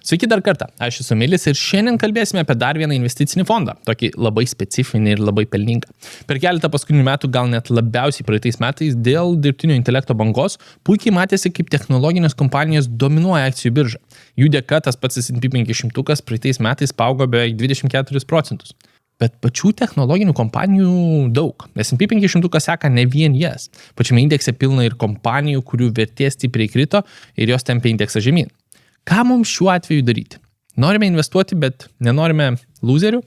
Sveiki dar kartą, aš esu Milis ir šiandien kalbėsime apie dar vieną investicinį fondą, tokį labai specifinį ir labai pelningą. Per keletą paskutinių metų, gal net labiausiai praeitais metais, dėl dirbtinio intelekto bangos puikiai matėsi, kaip technologinės kompanijos dominuoja akcijų biržą. Jų dėka tas pats S&P 500 praeitais metais paaugo beveik 24%. Bet pačių technologinių kompanijų daug. S&P 500 seka ne vien jas. Pačiame indekse pilna ir kompanijų, kurių vertė stipriai krito ir jos tempia indeksą žemyn. Ką mums šiuo atveju daryti? Norime investuoti, bet nenorime loserių,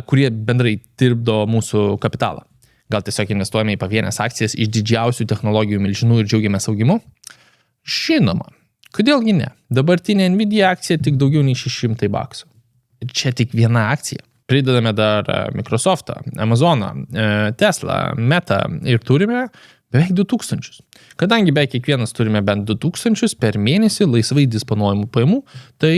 kurie bendrai tirpdo mūsų kapitalą. Gal tiesiog investuojame į pavienės akcijas iš didžiausių technologijų milžinų ir džiaugiamės augimu? Žinoma. Kodėlgi ne? Dabartinė Nvidia akcija tik daugiau nei $600. Ir čia tik viena akcija. Pridedame dar Microsoftą, Amazoną, Tesla, Meta ir turime beveik 2000. Kadangi beveik kiekvienas turime bent 2000 per mėnesį laisvai disponuojamų pajamų, tai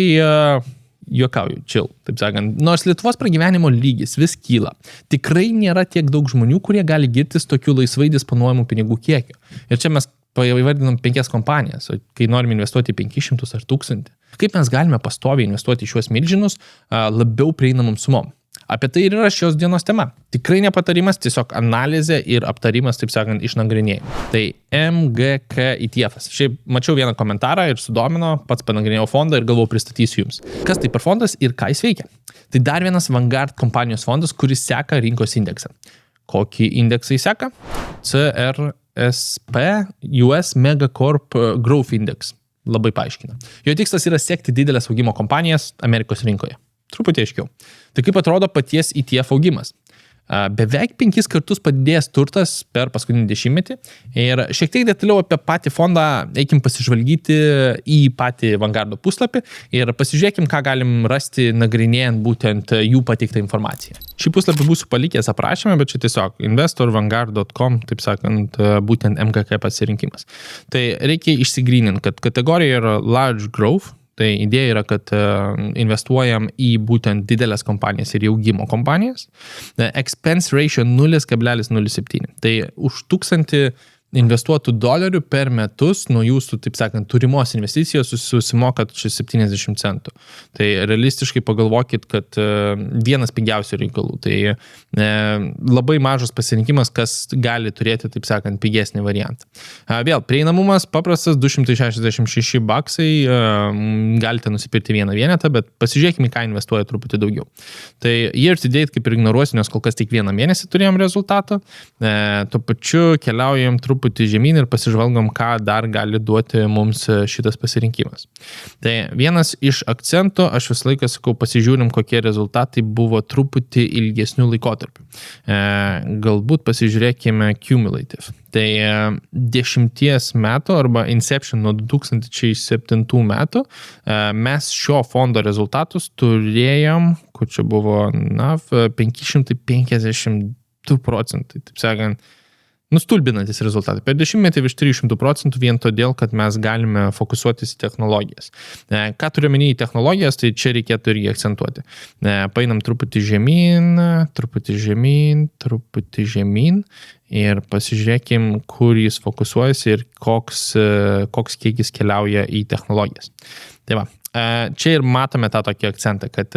juokauju, chill, taip sakant. Nors Lietuvos pragyvenimo lygis vis kyla, tikrai nėra tiek daug žmonių, kurie gali girtis tokiu laisvai disponuojamų pinigų kiekiu. Ir čia mes įvardinam 5 kompanijas, o kai norime investuoti 500 ar 1000. Kaip mes galime pastoviai investuoti į šiuos milžinus labiau prieinamom sumom? Apie tai ir yra šios dienos tema. Tikrai ne patarimas, tiesiog analizė ir aptarimas, taip sakant, išnagrinėjimo. Tai MGK ETF-as. Šiaip mačiau vieną komentarą ir sudomino, pats panagrinėjau fondą ir galvojau pristatysiu jums. Kas tai per fondas ir ką jis veikia? Tai dar vienas Vanguard kompanijos fondas, kuris seka rinkos indeksą. Kokį indeksą jis seka? CRSP US Megacorp Growth Index. Labai paaiškina. Jo tikslas yra sekti didelės augimo kompanijas Amerikos rinkoje. Truputį aiškiau. Tai kaip atrodo paties ETF augimas? Beveik 5 kartus padidėjęs turtas per paskutinį dešimtmetį ir šiek tiek detaliau apie patį fondą eikim pasižvalgyti į patį Vanguardo puslapį ir pasižiūrėkim, ką galim rasti nagrinėjant būtent jų pateiktą informaciją. Šį puslapį būsiu palikęs aprašymą, bet čia tiesiog investorvanguard.com, taip sakant, būtent MGK pasirinkimas. Tai reikia išsigryninti, kad kategorija yra large growth. Tai idėja yra, kad investuojam į būtent didelės kompanijas ir augimo kompanijas. Expense ratio 0,07. Tai už 1000 investuotų dolerių per metus nuo jūsų, taip sakant, turimos investicijos susimokat 70 centų. Tai realistiškai pagalvokit, kad vienas pigiausių reikalų. Tai labai mažas pasirinkimas, kas gali turėti, taip sakant, pigesnį variantą. Vėl, prieinamumas paprastas, $266. Galite nusipirkti vieną vienetą, bet pasižiūrėkime, ką investuoja truputį daugiau. Tai year to date kaip ir ignoruosiu, nes kol kas tik vieną mėnesį turėjom rezultatą. Tuo pačiu keliaujam truputį žemyn ir pasižvalgom, ką dar gali duoti mums šitas pasirinkimas. Tai vienas iš akcentų, aš visą laiką sakau, pasižiūrim, kokie rezultatai buvo truputį ilgesnių laikotarpių. Galbūt pasižiūrėkime cumulative. Tai 10 metų arba Inception nuo 2007 metų mes šio fondo rezultatus turėjom, kur čia buvo 552%, taip sakant, nustulbinantis rezultatai. Per 10 metį virš 300% vien todėl, kad mes galime fokusuotis į technologijas. Ką turiu omeny į technologijas, tai čia reikėtų irgi akcentuoti. Painam truputį žemyn ir pasižiūrėkim, kur jis fokusuojasi ir koks kiekis keliauja į technologijas. Tai va. Čia ir matome tą tokį akcentą, kad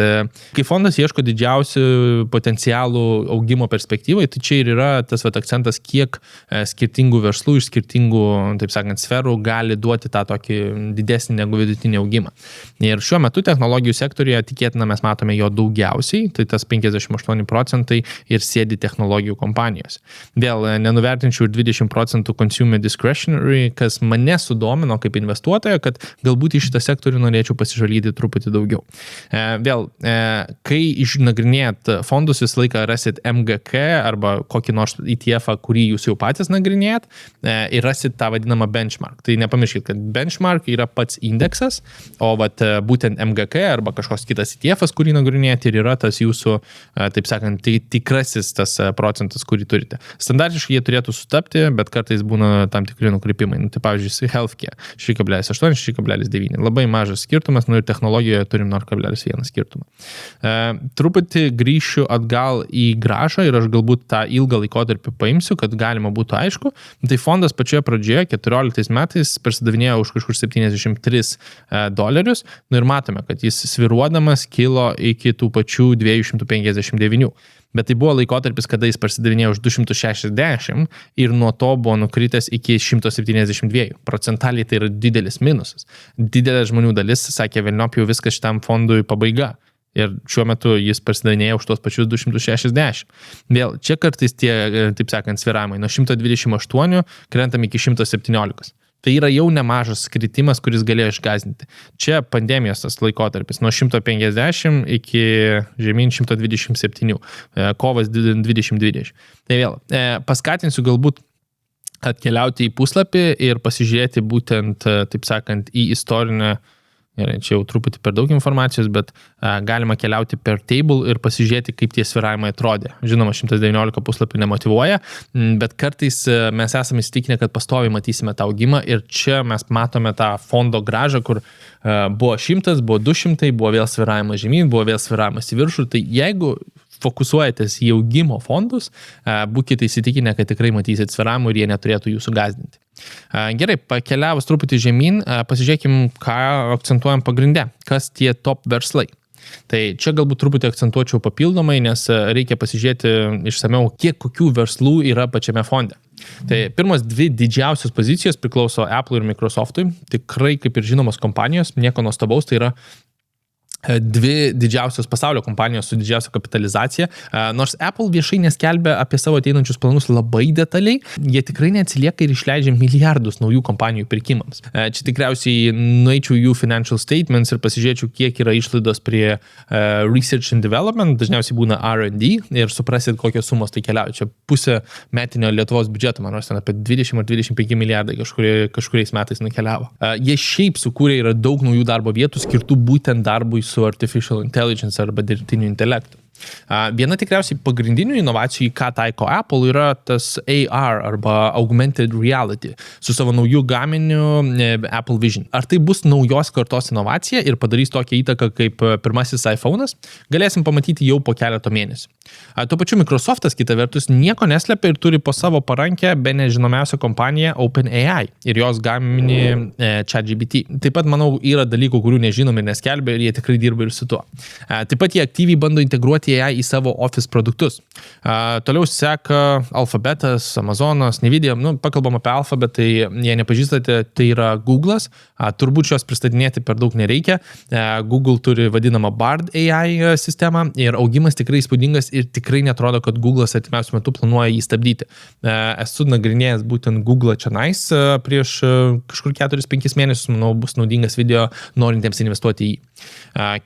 kai fondas ieško didžiausių potencialų augimo perspektyvai, tai čia ir yra tas akcentas, kiek skirtingų verslų iš skirtingų, taip sakant, sferų gali duoti tą tokį didesnį negu vidutinį augimą. Ir šiuo metu technologijų sektoriuje tikėtina mes matome jo daugiausiai, tai tas 58% ir sėdi technologijų kompanijos. Vėl nenuvertinčiau 20% consumer discretionary, kas mane sudomino kaip investuotoją, kad galbūt į šitą sektorių norėčiau pasižvalgyti truputį daugiau. Vėl, kai išnagrinėjat fondus, visą laiką rasit MGK arba kokį nors ETF-ą, kurį jūs jau patys nagrinėjat ir rasit tą vadinamą benchmark. Tai nepamirškit, kad benchmark yra pats indeksas, o būtent MGK arba kažkoks kitas ETF-as, kurį nagrinėjat, ir yra tas jūsų, taip sakant, tikrasis tas procentas, kurį turite. Standartiškai jie turėtų sutapti, bet kartais būna tam tikri nukrypimai. Tai pavyzdžiui, healthcare 6,8, 6,9. Labai mažas skirtumas. skirtumas, ir technologijoje turim 0,1 skirtumą. Truputį grįšiu atgal į gražą ir aš galbūt tą ilgą laikotarpį paimsiu, kad galima būtų aišku. Tai fondas pačioje pradžioje 14 metais persidavinėjo už kažkur $73. Ir matome, kad jis sviruodamas kilo iki tų pačių 259. Bet tai buvo laikotarpis, kada jis persidavinėjo už 260 ir nuo to buvo nukritęs iki 172. Procentaliai tai yra didelis minusas. Didelė žmonių dalis sakė, velniop jau viskas šitam fondui pabaiga. Ir šiuo metu jis persidavinėjo už tos pačius 260. Vėl, čia kartais tie, taip sakant, sviravimai nuo 128 krentam iki 117. Tai yra jau nemažas kritimas, kuris galėjo išgąsdinti. Čia pandemijos tas laikotarpis nuo 150 iki žemyn 127, kovas 2020. Tai vėl, paskatinsiu galbūt atkeliauti į puslapį ir pasižiūrėti būtent, taip sakant, į istorinę. Gerai, čia jau truputį per daug informacijos, bet galima keliauti per table ir pasižiūrėti, kaip tie sviravimai atrodė. Žinoma, 119 puslapį nemotyvuoja, bet kartais mes esame įsitikinę, kad pastoviai matysime tą augimą ir čia mes matome tą fondo grąžą, kur buvo 100, buvo 200, buvo vėl sviravimas žemyn, buvo vėl sviravimas į viršų. Tai jeigu fokusuojatės į augimo fondus, būkite įsitikinę, kad tikrai matysit sviravimų ir jie neturėtų jūsų gąsdinti. Gerai, pakeliavus truputį žemyn, pasižiūrėkim, ką akcentuojam pagrinde, kas tie top verslai. Tai čia galbūt truputį akcentuočiau papildomai, nes reikia pasižiūrėti išsameu, kiek kokių verslų yra pačiame fonde. Tai pirmas dvi didžiausios pozicijos priklauso Apple ir Microsoftui. Tikrai, kaip ir žinomos kompanijos, nieko nuostabaus, tai yra dvi didžiausios pasaulio kompanijos su didžiausia kapitalizacija. Nors Apple viešai neskelbia apie savo ateinančius planus labai detaliai, jie tikrai neatsilieka ir išleidžia milijardus naujų kompanijų pirkimams. Čia tikriausiai nueičiau jų financial statements ir pasižiūrėčiau, kiek yra išlaidos prie research and development, dažniausiai būna R&D ir suprasit, kokios sumos tai keliauja. Čia pusė metinio Lietuvos biudžeto, man ten apie 20 ar 25 milijardai kažkuriais metais nukeliavo. Jie šiaip sukūrė yra daug naujų darbo vietų skirtų būtent darbui su artificial intelligence arba dirbtiniu intelektu. Viena tikriausiai pagrindinių inovacijų, ką taiko Apple, yra tas AR arba Augmented Reality su savo naujų gaminiu Apple Vision. Ar tai bus naujos kartos inovacija ir padarys tokią įtaką kaip pirmasis iPhone'as, galėsim pamatyti jau po keleto mėnesių. Tuo pačiu Microsoftas, kita vertus, nieko neslepia ir turi po savo parankę bene žinomiausią kompaniją OpenAI ir jos gaminį ChatGPT. Taip pat, manau, yra dalykų, kurių nežinom ir neskelbia ir jie tikrai dirba ir su tuo. Taip pat jie aktyviai bando integruoti AI į savo Office produktus. Toliau seka Alphabetas, Amazonas, Nvidia. Pakalbam apie Alphabet, tai jei nepažįstate, tai yra Google'as. Turbūt šios pristatinėti per daug nereikia. Google turi vadinamą Bard AI sistemą ir augimas tikrai įspūdingas ir tikrai netrodo, kad Google'as artimiausiu metu planuoja jį stabdyti. Esu nagrinėjęs būtent Google'ą čionais prieš kažkur 4-5 mėnesius, manau, bus naudingas video norintiems investuoti į jį.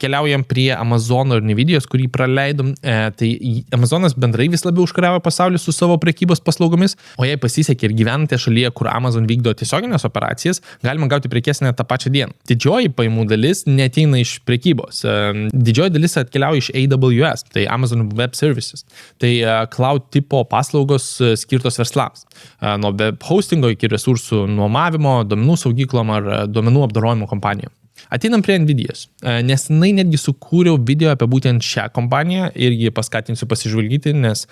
Keliaujam prie Amazono ir Nvidios, kurį praleidom. Tai Amazonas bendrai vis labiau užkariavo pasaulį su savo prekybos paslaugomis, o jei pasisekė ir gyvenate šalyje, kur Amazon vykdo tiesioginės operacijas, galima gauti prekes net tą pačią dieną. Didžioji pajamų dalis neateina iš prekybos. Didžioji dalis atkeliauja iš AWS, tai Amazon Web Services. Tai cloud tipo paslaugos skirtos verslams. Nuo web hostingo iki resursų nuomavimo, duomenų saugyklom ar duomenų apdorojimo kompanijom. Ateinam prie Nvidios. Nesenai netgi sukūriau video apie būtent šią kompaniją, irgi paskatinsiu pasižvalgyti, nes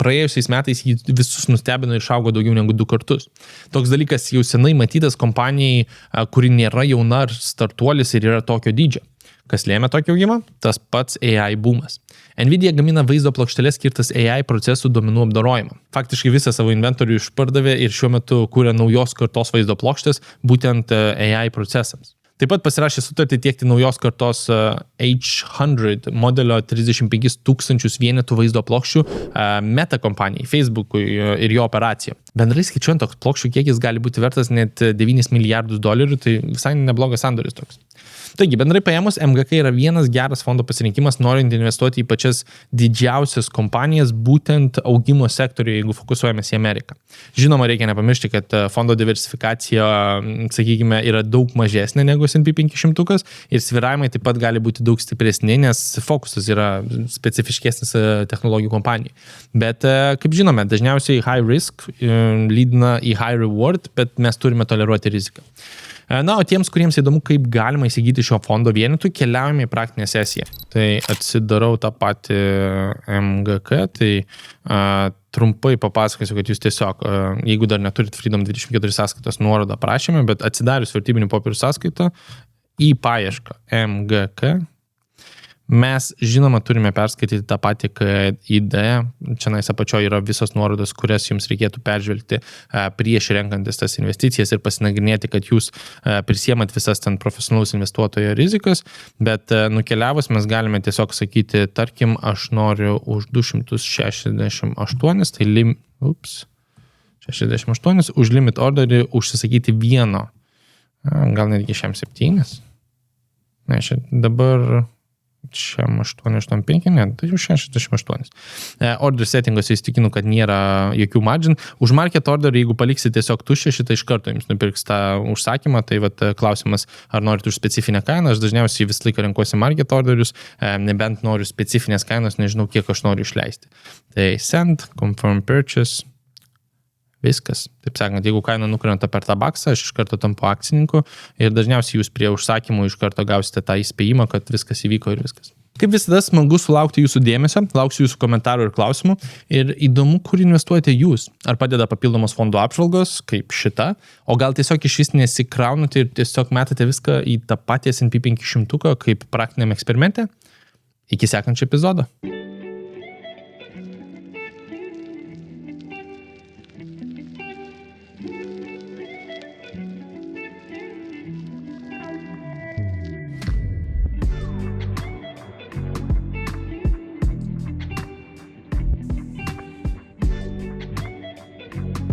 praėjusiais metais jį visus nustebino ir išaugo daugiau negu 2 kartus. Toks dalykas jau senai matytas kompanijai, kuri nėra jauna ar startuolis ir yra tokio dydžio. Kas lėmė tokį augimą? Tas pats AI boomas. Nvidia gamina vaizdo plokšteles skirtas AI procesų duomenų apdorojimą. Faktiškai visą savo inventorių išpardavė ir šiuo metu kūrė naujos kartos vaizdo plokštės būtent AI procesams. Taip pat pasirašė sutartį tiekti naujos kartos H100 modelio 35,000 vienetų vaizdo plokščių Meta kompanijai, Facebook'ui ir jo operacijom. Bendrai skaičiuojant, toks plokščių kiekis gali būti vertas net $9 milijardus, tai visai neblogas sandoris toks. Taigi, bendrai paėmus, MGK yra vienas geras fondo pasirinkimas, norint investuoti į pačias didžiausias kompanijas, būtent augimo sektoriuje, jeigu fokusuojamės į Ameriką. Žinoma, reikia nepamiršti, kad fondo diversifikacija, sakykime, yra daug mažesnė negu S&P 500 ir svyravimai taip pat gali būti daug stipresni, nes fokusas yra specifiškesnis technologijų kompanijai. Bet, kaip žinome, dažniausiai high risk lydina į high reward, bet mes turime toleruoti riziką. Na, o tiems, kuriems įdomu, kaip galima įsigyti šio fondo vienetų, keliaujame į praktinę sesiją. Tai atsidarau tą patį MGK, tai trumpai papasakosiu, kad jūs tiesiog, jeigu dar neturit Freedom 24 sąskaitos nuorodą prašymę, bet atsidarius vertybinių popierių sąskaitą į paiešką MGK, mes, žinoma, turime perskaityti tą patį KID. Čia apačioje yra visos nuorodos, kurias jums reikėtų peržvelgti prieš renkantis tas investicijas ir pasinagrinėti, kad jūs prisiemat visas ten profesionalaus investuotojo rizikas, bet nukeliavus mes galime tiesiog sakyti, tarkim, aš noriu už 268, tai 68, už limit orderį užsisakyti vieno, gal netgi šiam 7. Ne, čia dabar... Šiam 885, ne, tai jau 68. Order settingose įstikinu, kad nėra jokių margin. Už market order, jeigu paliksi tiesiog tuščią, šitą iš karto jums nupirks tą užsakymą, tai vat klausimas, ar norit už specifinę kainą, aš dažniausiai visą laiką renkuosi market orderius, nebent noriu specifinės kainos, nežinau, kiek aš noriu išleisti. Tai send, confirm purchase, viskas. Taip sakant, jeigu kaina nukrenta per tą baksą, aš iš karto tampu akcininku ir dažniausiai jūs prie užsakymų iš karto gausite tą įspėjimą, kad viskas įvyko ir viskas. Kaip visada, smagu sulaukti jūsų dėmesio, lauksiu jūsų komentarų ir klausimų ir įdomu, kur investuojate jūs. Ar padeda papildomos fondų apžvalgos, kaip šita, o gal tiesiog iš vis nesikraunate ir tiesiog metate viską į tą patį S&P 500 kaip praktiniam eksperimente? Iki sekančio epizodo.